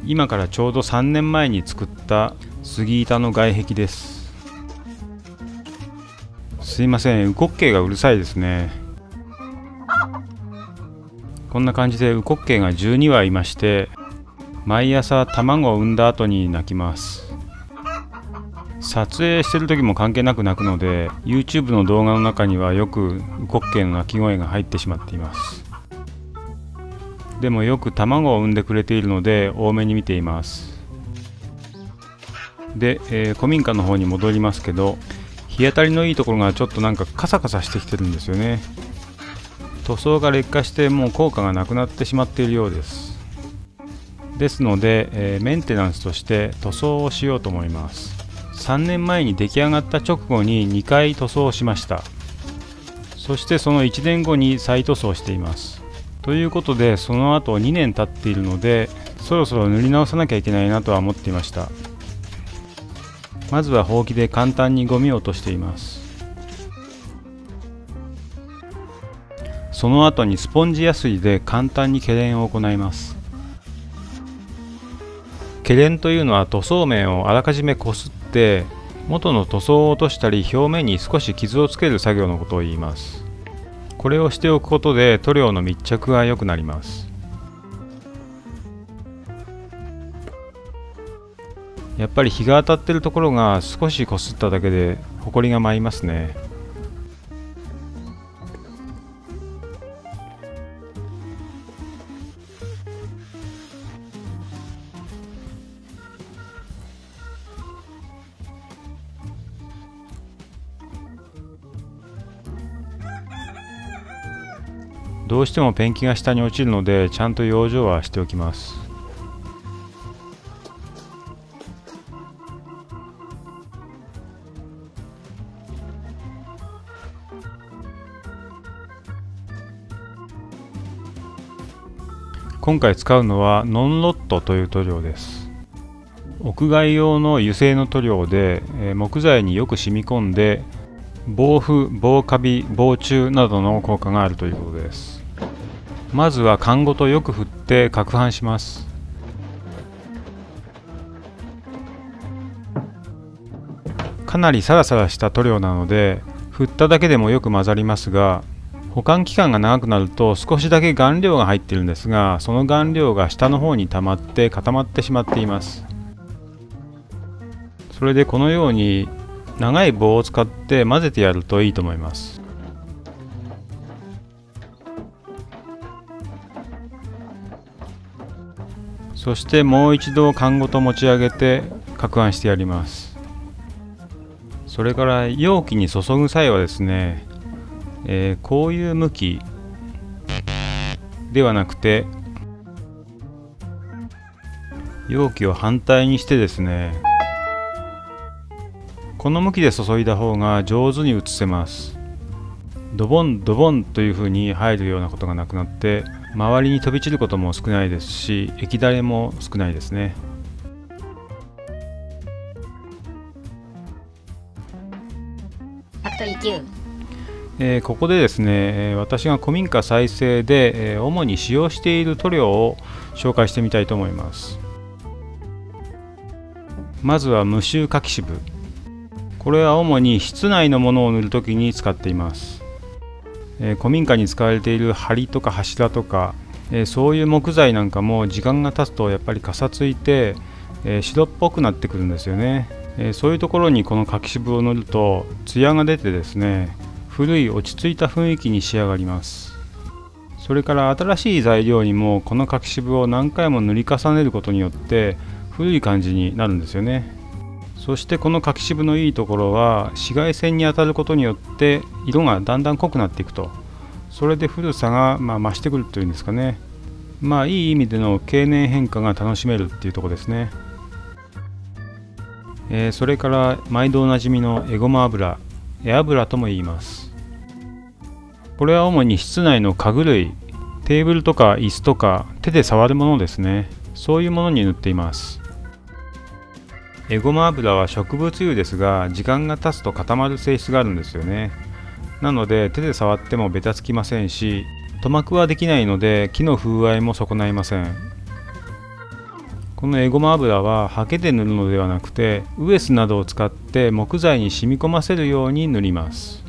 今からちょうど3年前に作った杉板の外壁です。すいません、ウコッケイがうるさいですね。こんな感じでウコッケイが12羽いまして、毎朝卵を産んだ後に鳴きます。撮影してる時も関係なく鳴くので、 YouTube の動画の中にはよくウコッケイの鳴き声が入ってしまっています。でもよく卵を産んでくれているので多めに見ています。で、古民家の方に戻りますけど、日当たりのいいところがちょっとなんかカサカサしてきてるんですよね。塗装が劣化してもう効果がなくなってしまっているようです。ですので、メンテナンスとして塗装をしようと思います。3年前に出来上がった直後に2回塗装をしました。そしてその1年後に再塗装しています。ということで、その後2年経っているので、そろそろ塗り直さなきゃいけないなとは思っていました。まずはほうきで簡単にゴミを落としています。その後にスポンジやすりで簡単にけれんを行います。けれんというのは塗装面をあらかじめこすって元の塗装を落としたり、表面に少し傷をつける作業のことを言います。これをしておくことで塗料の密着が良くなります。やっぱり日が当たっているところが少しこすっただけでホコリが舞いますね。どうしてもペンキが下に落ちるので、ちゃんと養生はしておきます。今回使うのはノンロットという塗料です。屋外用の油性の塗料で、木材によく染み込んで防腐、防カビ、防虫などの効果があるということです。まずは缶ごとよく振って攪拌します。かなりサラサラした塗料なので、振っただけでもよく混ざりますが、保管期間が長くなると少しだけ顔料が入っているんですが、その顔料が下の方に溜まって固まってしまっています。それでこのように長い棒を使って混ぜてやるといいと思います。そしてもう一度缶ごと持ち上げて攪拌してやります。それから容器に注ぐ際はですね、こういう向きではなくて、容器を反対にしてですね、この向きで注いだ方が上手に移せます。ドボンドボンという風に入るようなことがなくなって、周りに飛び散ることも少ないですし、液だれも少ないですね。ここでですね、私が古民家再生で主に使用している塗料を紹介してみたいと思います。まずは無臭柿渋。これは主に室内のものを塗るときに使っています。古民家に使われている梁とか柱とか、そういう木材なんかも時間が経つとやっぱりかさついて、白っぽくなってくるんですよね。そういうところにこの柿渋を塗るとツヤが出てですね、古い落ち着いた雰囲気に仕上がります。それから新しい材料にもこの柿渋を何回も塗り重ねることによって古い感じになるんですよね。そしてこの柿渋のいいところは、紫外線に当たることによって色がだんだん濃くなっていくと、それで古さが増してくるというんですかね。いい意味での経年変化が楽しめるっていうところですね。それから毎度おなじみのエゴマ油、エアブラとも言います。これは主に室内の家具類、テーブルとか椅子とか手で触るものですね。そういうものに塗っています。エゴマ油は植物油ですが、時間が経つと固まる性質があるんですよね。なので手で触ってもベタつきませんし、塗膜はできないので木の風合いも損ないません。このエゴマ油はハケで塗るのではなくてウエスなどを使って木材に染み込ませるように塗ります。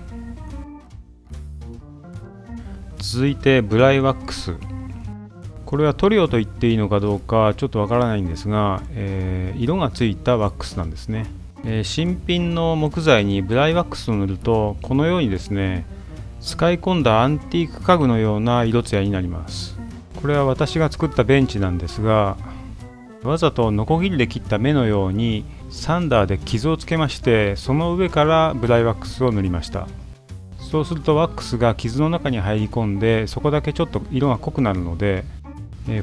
続いてブライワックス。これは塗料と言っていいのかどうかちょっとわからないんですが、色がついたワックスなんですね。新品の木材にブライワックスを塗るとこのようにですね、使い込んだアンティーク家具のような色艶になります。これは私が作ったベンチなんですが、わざとノコギリで切った目のようにサンダーで傷をつけまして、その上からブライワックスを塗りました。そうするとワックスが傷の中に入り込んで、そこだけちょっと色が濃くなるので、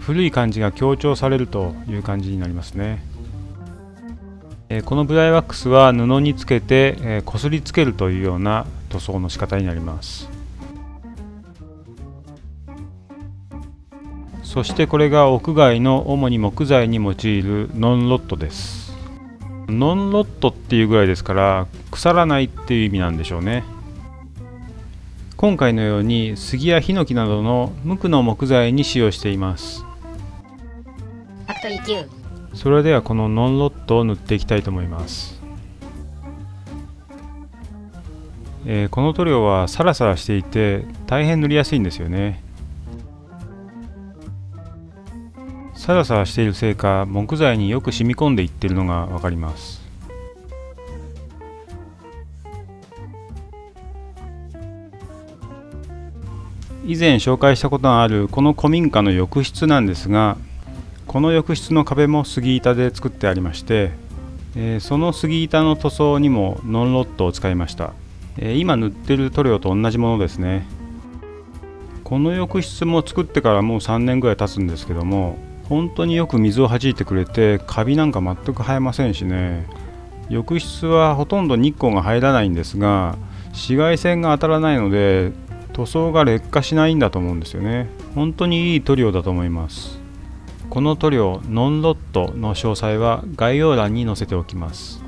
古い感じが強調されるという感じになりますね。このブライワックスは布につけてこすりつけるというような塗装の仕方になります。そしてこれが屋外の主に木材に用いるノンロットです。ノンロットっていうぐらいですから腐らないっていう意味なんでしょうね。今回のように杉やヒノキなどの無垢の木材に使用しています。ファクトリー9。それではこのノンロットを塗っていきたいと思います。この塗料はサラサラしていて大変塗りやすいんですよね。サラサラしているせいか木材によく染み込んでいっているのがわかります。以前紹介したことがあるこの古民家の浴室なんですが、この浴室の壁も杉板で作ってありまして、その杉板の塗装にもノンロットを使いました。今塗ってる塗料と同じものですね。この浴室も作ってからもう3年ぐらい経つんですけども、本当によく水を弾いてくれてカビなんか全く生えませんしね。浴室はほとんど日光が入らないんですが、紫外線が当たらないので塗装が劣化しないんだと思うんですよね。本当にいい塗料だと思います。この塗料ノンロットの詳細は概要欄に載せておきます。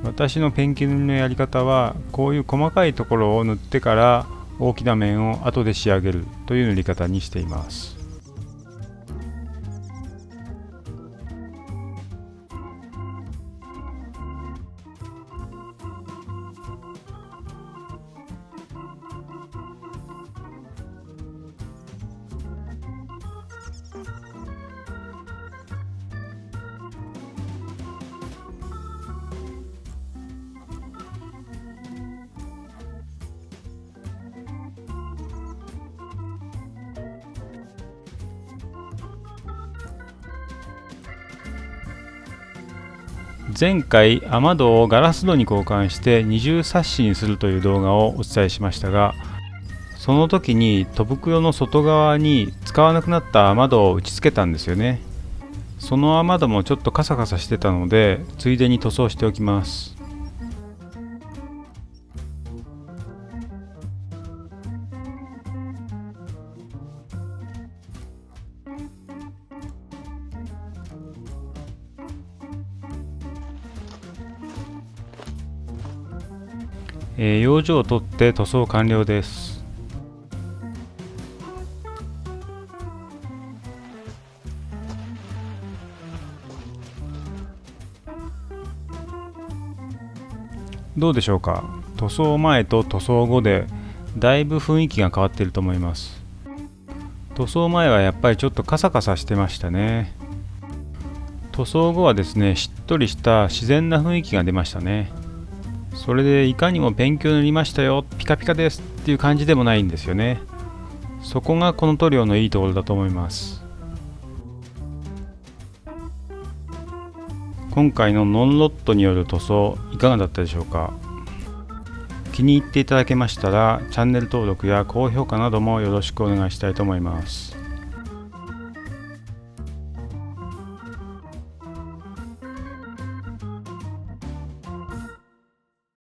私のペンキ塗りのやり方はこういう細かいところを塗ってから大きな面を後で仕上げるという塗り方にしています。前回雨戸をガラス戸に交換して二重サッシにするという動画をお伝えしましたが、その時に戸袋の外側に使わなくなった雨戸を打ち付けたんですよね。その雨戸もちょっとカサカサしてたのでついでに塗装しておきます。養生を取って塗装完了です。どうでしょうか。塗装前と塗装後でだいぶ雰囲気が変わっていると思います。塗装前はやっぱりちょっとカサカサしてましたね。塗装後はですね、しっとりした自然な雰囲気が出ましたね。それでいかにもペンキを塗りましたよ、ピカピカですっていう感じでもないんですよね。そこがこの塗料のいいところだと思います。今回のノンロットによる塗装いかがだったでしょうか。気に入っていただけましたらチャンネル登録や高評価などもよろしくお願いしたいと思います。